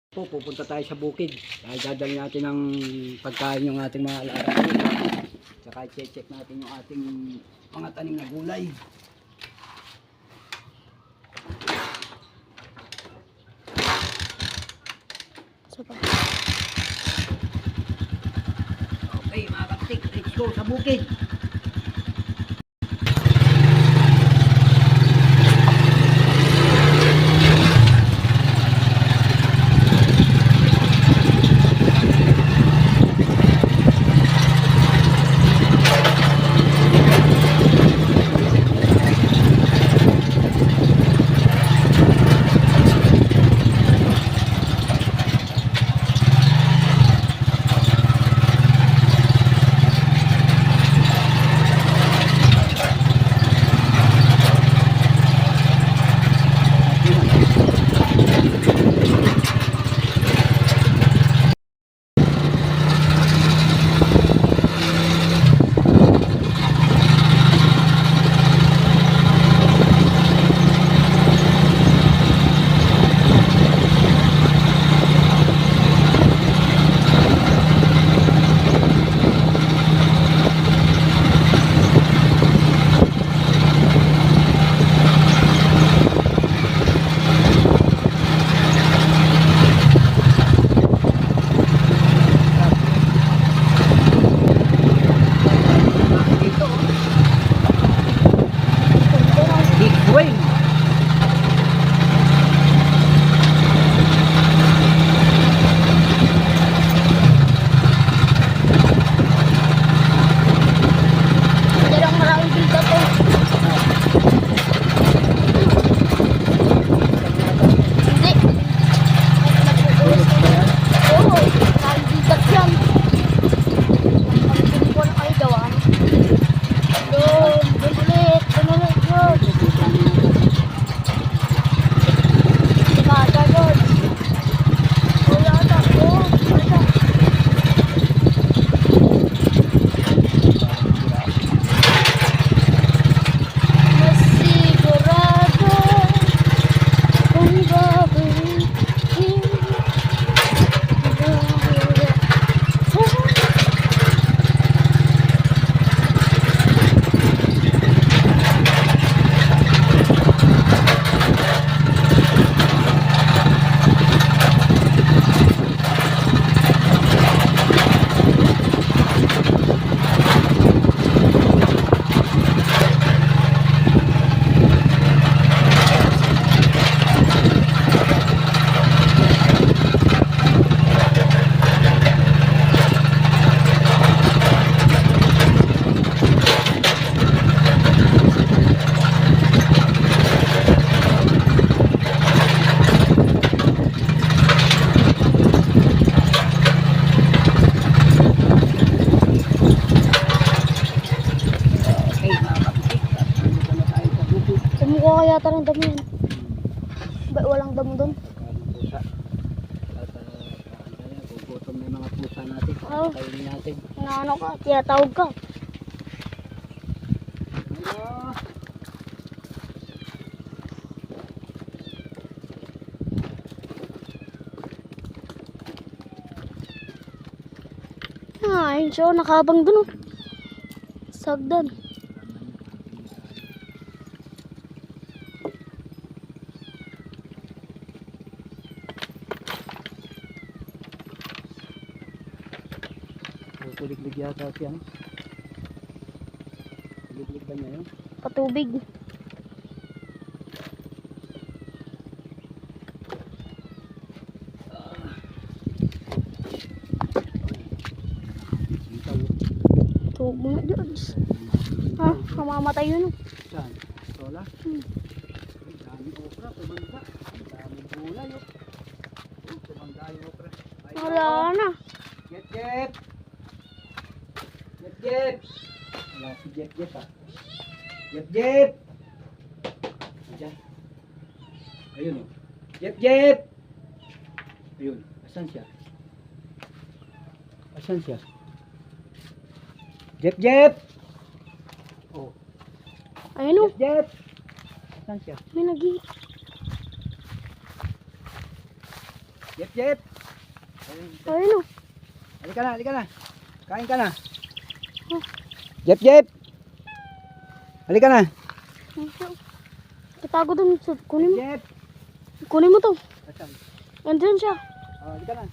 Pupunta tayo sa bukid. Dahil dadali natin ng pagkain yung ating mga alaga. Tsaka i-check natin yung ating mga tanim na gulay. Okay mga kaptik, let's go sa bukid. Kaya yata ng dami yan. Ba, walang damo doon. Pusa. At gugutom na yung mga pusa natin. Kainin natin. Ano ka? Tiyatawag ka. Ayun siya. Nakabang doon. Sagdan. Kuliglig yata siya. Kuliglig ba niya yun? Patubig. Tuwag mo na dyan. Ha? Mamamatay yun. Saan? Sola? Daming okra, tumanda. Daming gulay. Tumanda yung okra. Wala na. Jet Jet! Jet Jet! Wala si Jet Jet ah. Jet Jet! Diyan. Ayun o. Jet Jet! Ayun. Asan siya? Asan siya? Jet Jet! Oh. Ayun o. Jet Jet! Asan siya? May nag-i... Jep, Jep. Ayun o. Halika na, halika na. Kain ka na. Oh. Jep, Jep. Halika na. Katago dun. Kunin mo. Jep. Kunin mo to. Asan? Andun siya. Oh, halika na.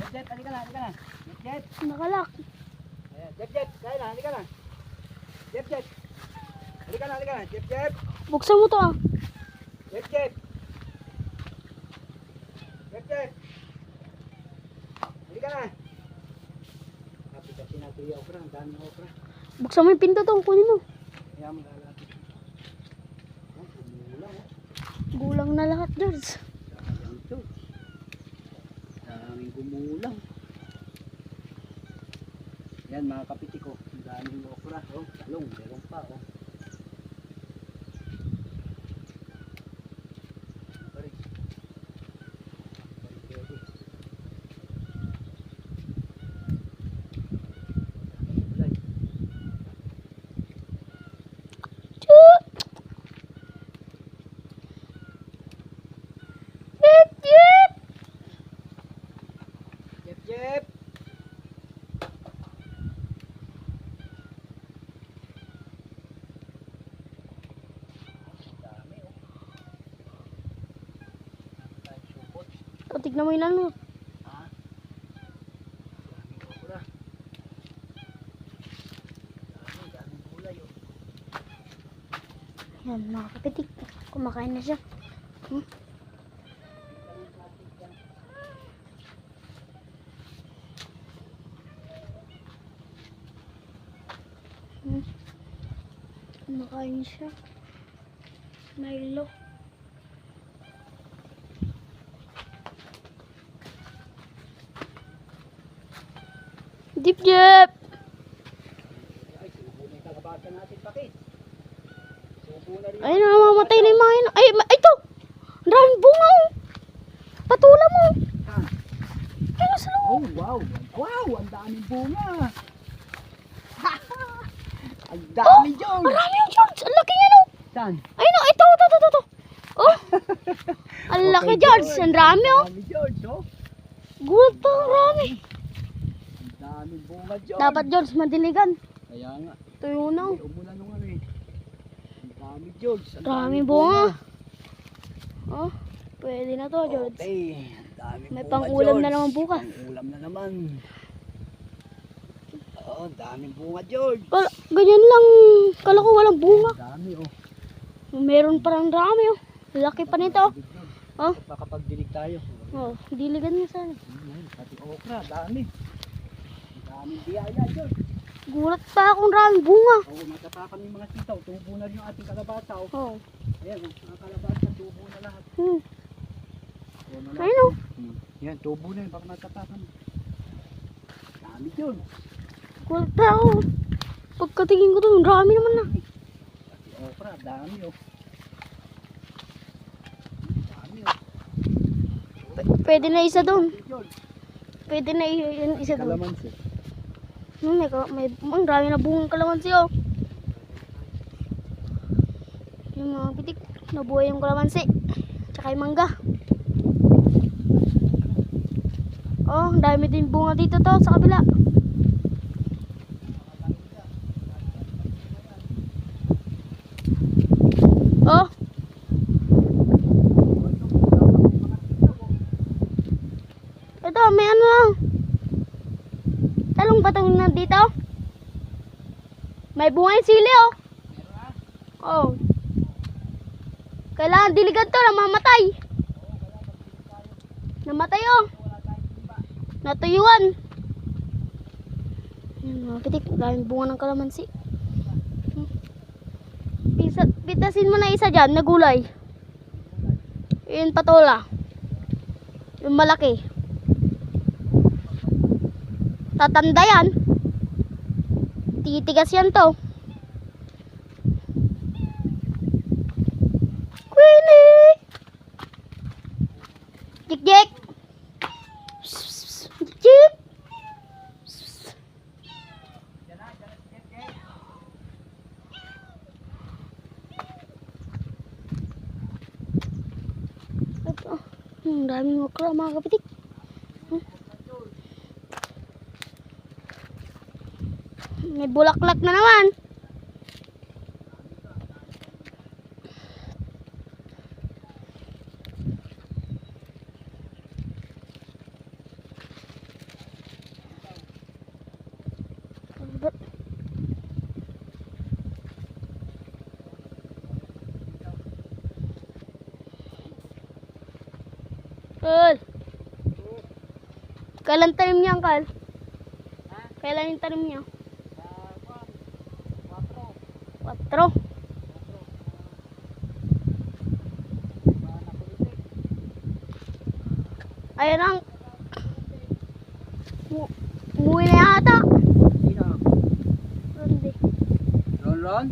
Jep, Jep, halika na, halika na. Jep, Jep. Nakalak. Ayan, Jep, Jep. Kain na, halika na. Jep, Jep. Halika na, halika na. Jep, Jep. Buksan mo to ah. Jep, Jep. Jep, Jep. Halika na. Kapit kasi natin yung okra. Ang daming okra. Buksan mo yung pinto to. Kunin mo. Kaya mo lalapit. Oh, umuulan, oh. Gulang na lahat, George. Sayang to. Daming gumulang. Yan mga kapiti ko. Ang daming okra. Oh, talong. Meron pa. Oh. Pare. Pwede. Gulay. Chut! Jep, Jep! Jep, Jep. Dami, oh. Dami supot. O, tignan mo yun ano. Ha? Daming okra. Daming gulay, oh. Yan, mga kapitik. Kumakain na siya. Kumakain siya. Milo. Dip Jep! Ay, subo na yung kalabasa natin, Pakit. Subo na rin. Ayun, namamatay na yung mga yun. Ay, ito! Ang daming bunga oh! Patula mo! Ah. Ayun, sa loob! Oh, wow. Wow, ang daming bunga. Ang dami, John. Marami yung George! Ang laki yan oh! Saan? Ayun oh! Ito! Oh! Ang laki George! Ang dami oh! Ang dami, George, oh. Gulat pa ang rami! Ang daming bunga, George. Dapat George madiligan. Kaya nga. Tuyo na oh. Umulan nung ano eh. Ang dami, George. Ang Daming bunga. Oh, pwede na to George. Okay. Ang daming May bunga, pang-ulam na George. naman bukas. Pang-ulam na naman. Oo, ang daming bunga, George. Ganyan lang. Kala ko walang bunga. Ang dami, oh. Meron parang rami oh. Laki pa nito. Oh. Baka pagdilig tayo. Oh, diligan mo sana. Pati okra, dami. Ang daming biyaya, George. Gulat pa akong raming bunga. Oo, matapakan yung mga sitaw. Tubo na rin yung ating kalabasa. Oh. Oh. Ayan, mga kalabasa, tubo na lahat. Tubo na lahat. Ayun oh. Yan, tubo na yun. Baka matapakan. Dami, George. Gulat pa ako. Pagkatingin ko to, rami naman na. Pati okra, dami, oh. Dami, oh. Pwede na isa doon. George, Pwede na isa doon. kalamansi. Ang dami na bungang kalamansi oh. Yung mga pitik, nabuhay yung kalamansi. Tsaka yung mangga. Oh, ang dami din bunga dito to sa kabila. Oh. Ito, may ano lang. Talong patong na dito. May bunga yung sili oh. Oh. Kailangan diligan to, namamatay. Namatay oh. Natuyuan. Yan mga pitik, daming bunga ng kalamansi. Pitasin mo na isa dyan, na gulay. Yun patola. Yung malaki. Tatanda yan. Titigas yan to. Queenie! Jik-jik! Jik! Ito. daming okra mga kapitik. May bulaklak na naman. Kal. Kailan tanim niya, Kal? Kailan yung tanim niya? 4. Ayan ang umuwi na yata. Sino? Randi. Ron?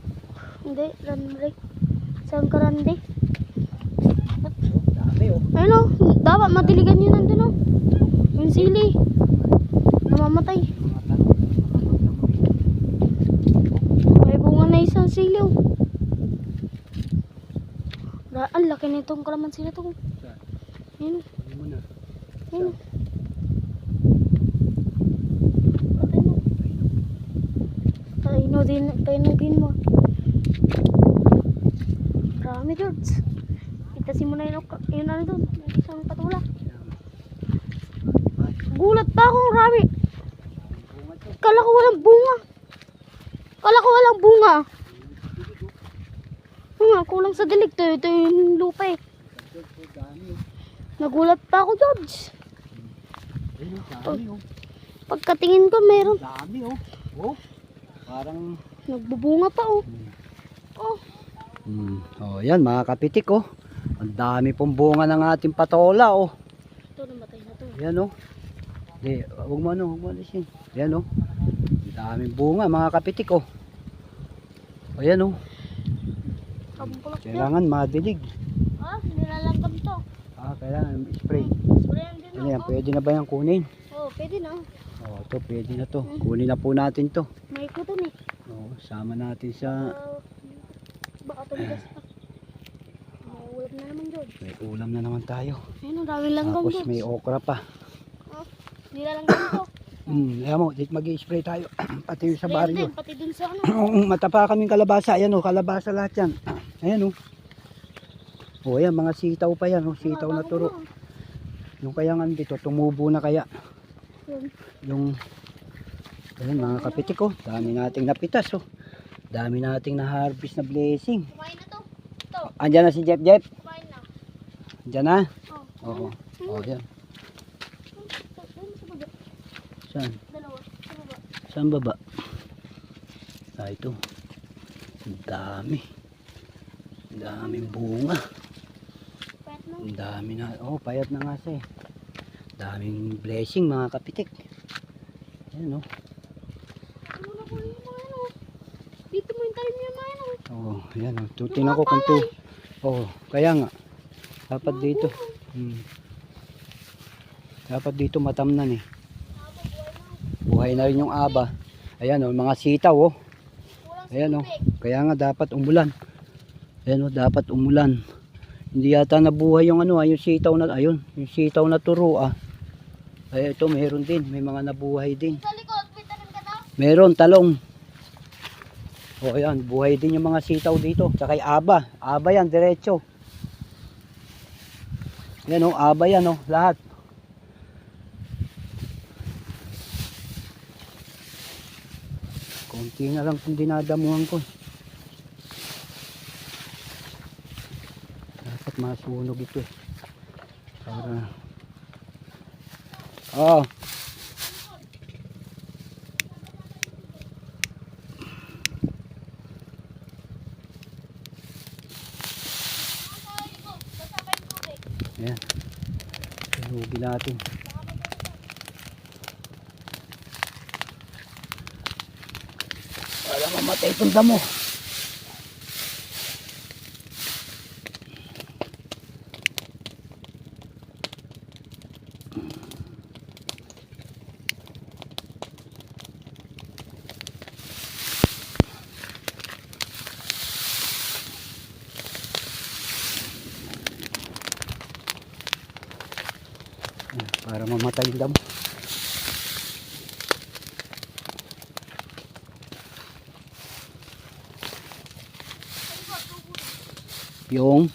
Hindi, Randi. Saan ka Randi? Dami oh. Ayun o, dapat madiligan yun nandun o. Yung sili. Namamatay. Mga tanong. May bunga na isang sili o. Ang laki nitong kalamansi na to. Saan? Ayun o. Hindi mo na. Ayun o. Tainugin mo. Marami, George. Itasin mo na yun ano doon. Yung isang patula. Gulat pa ako, Rami. Kala ko walang bunga. Kulang sa dilig to. Ito yung lupa eh. Nagulat pa ako, George. Dami oh. Pagkatingin ko, meron. Dami oh. Oh. Parang Nagbubunga pa oh. Oh. Oh, yan mga kapitik oh. Ang dami pong bunga ng ating patola oh. Ito, namatay na to. Yan oh. Di, huwag mo alisin. Yan oh. Ang daming bunga mga kapitik oh. O yan oh. Kabungkulak yan. Kailangan madilig. Ah, nilalagam to. Kailangan spray. Sprayan din Ano yan, ako. pwede na ba yan kunin? Oh, pwede na. Oh, ito pwede na to. Kunin na po natin to. May kuton eh. Oh, sama natin sa Baka tumigas pa. Mauulam na naman George. may ulam na naman tayo. Ayun, ang daming langgam Tapos George. may okra pa. Oh, nilalanggam to. Ayan mo, dito mag-i-spray tayo. Pati yung sa Sprayan baryo. din, pati dun sa ano. Matapa kaming kalabasa. Ayan oh, kalabasa lahat yan. Ayan oh. Oh, ayan, mga sitaw pa yan oh. Sitaw na turo. Yung kaya nga dito, tumubo na kaya. Yung ayan mga kapitik oh. Dami nating napitas oh. Dami nating na-harvest na blessing. Kumain na to. Ito, Andyan na si Jeff Jeff. kumain na. Andyan na. Oh. Oo. Oh, yan. Doon sa baba. Saan? Dalawa. Sa baba. Saan baba? Ito. Ang dami. Ang daming bunga. Pwet mo. Ang dami na. Oh, payat na nga siya eh. Daming blessing mga kapitik. Ayan oh. Ano na po yung mga ano? Dito mo yung talim yung mga ano. Oh, ayan oh. Tingnan ko kung to. Oh, kaya nga. Dapat dito. Dapat dito matamnan eh. Buhay na rin yung aba. Ayan oh, mga sitaw oh. Ayan oh. Kaya nga dapat umulan. Ayan oh, dapat umulan. Hindi yata nabuhay yung ano, yung sitaw na ayun, yung sitaw na turo ah. Ay ito meron din, may mga nabuhay din. Sa likod, may tanim ka daw? Meron talong. O ayan, buhay din yung mga sitaw dito. Tsaka yung aba. Aba yan, diretso. Yan o, aba yan o, lahat. Konti na lang kung dinadamuhan ko. Dapat masunog ito eh. Para... Oh. Ayan. Hinugi natin. Wala mamatay itong damo. Para mamatay yung damo. Yung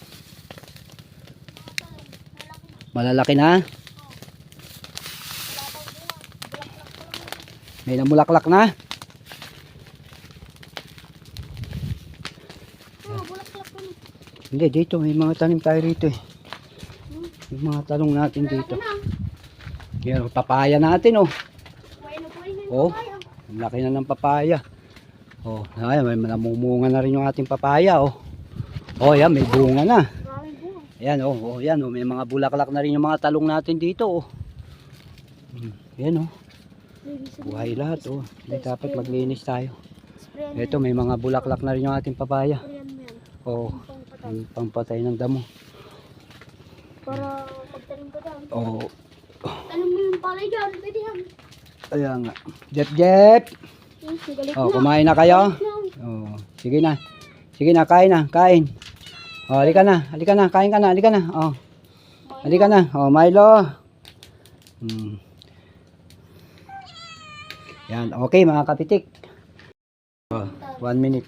malalaki na. May namulaklak na. Hindi, dito may mga tanim tayo rito eh. Yung mga talong natin dito. Yan, papaya natin oh. Oh, ang laki na ng papaya. Oh, ay, may namumunga na rin yung ating papaya oh. Oh, yan, may bunga na. Ayan oh, oh, yan oh, may mga bulaklak na rin yung mga talong natin dito oh. Yan oh. Buhay lahat oh. Hindi dapat maglinis tayo. Ito may mga bulaklak na rin yung ating papaya. Oh, yung pampatay ng damo. Para pagtanim ko dyan. Oh, Tanim mo yung palay dyan. Pwede yan. ayan nga. Jep, Jep. Galit Oh, na. kumain na kayo? Oh, sige na. Sige na, kain na, kain. Oh, halika na, kain ka na, halika na. Oh. Halika na. Oh, Milo. Yan, okay mga kapitik. Oh, 1 minute.